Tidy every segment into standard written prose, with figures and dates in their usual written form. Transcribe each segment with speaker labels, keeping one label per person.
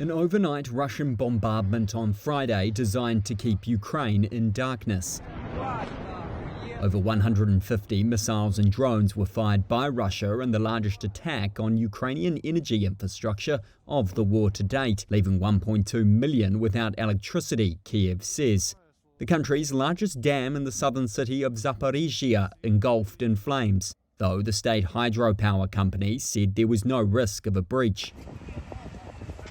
Speaker 1: An overnight Russian bombardment on Friday designed to keep Ukraine in darkness. Over 150 missiles and drones were fired by Russia in the largest attack on Ukrainian energy infrastructure of the war to date, leaving 1.2 million without electricity, Kyiv says. The country's largest dam in the southern city of Zaporizhzhia engulfed in flames, though the state hydropower company said there was no risk of a breach.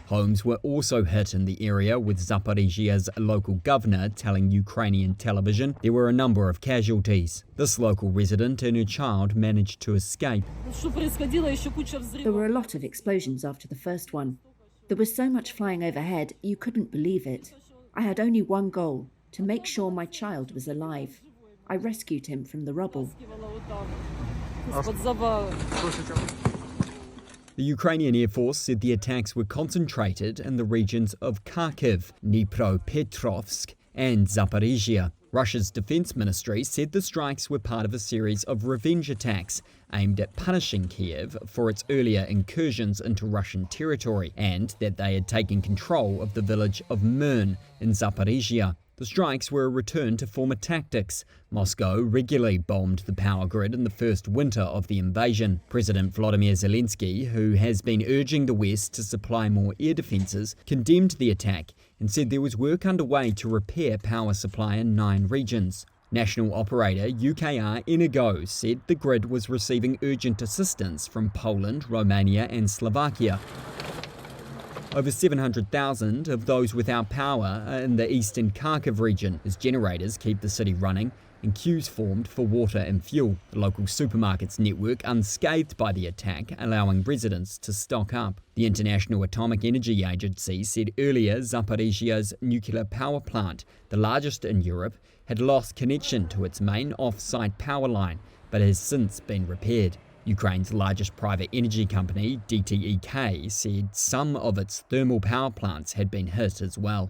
Speaker 1: Homes were also hit in the area, with Zaporizhzhia's local governor telling Ukrainian television there were a number of casualties. This local resident and her child managed to escape.
Speaker 2: There were a lot of explosions after the first one. There was so much flying overhead, you couldn't believe it. I had only one goal, to make sure my child was alive. I rescued him from the rubble.
Speaker 1: The Ukrainian Air Force said the attacks were concentrated in the regions of Kyiv, Dnipropetrovsk and Zaporizhzhia. Russia's defense ministry said the strikes were part of a series of revenge attacks aimed at punishing Kyiv for its earlier incursions into Russian territory, and that they had taken control of the village of Mern in Zaporizhzhia. The strikes were a return to former tactics. Moscow regularly bombed the power grid in the first winter of the invasion. President Volodymyr Zelensky, who has been urging the West to supply more air defences, condemned the attack and said there was work underway to repair power supply in 9 regions. National operator UKR Energo said the grid was receiving urgent assistance from Poland, Romania and Slovakia. Over 700,000 of those without power are in the eastern Kharkiv region as generators keep the city running and queues formed for water and fuel. The local supermarkets network unscathed by the attack, allowing residents to stock up. The International Atomic Energy Agency said earlier Zaporizhzhia's nuclear power plant, the largest in Europe, had lost connection to its main off-site power line, but has since been repaired. Ukraine's largest private energy company, DTEK, said some of its thermal power plants had been hit as well.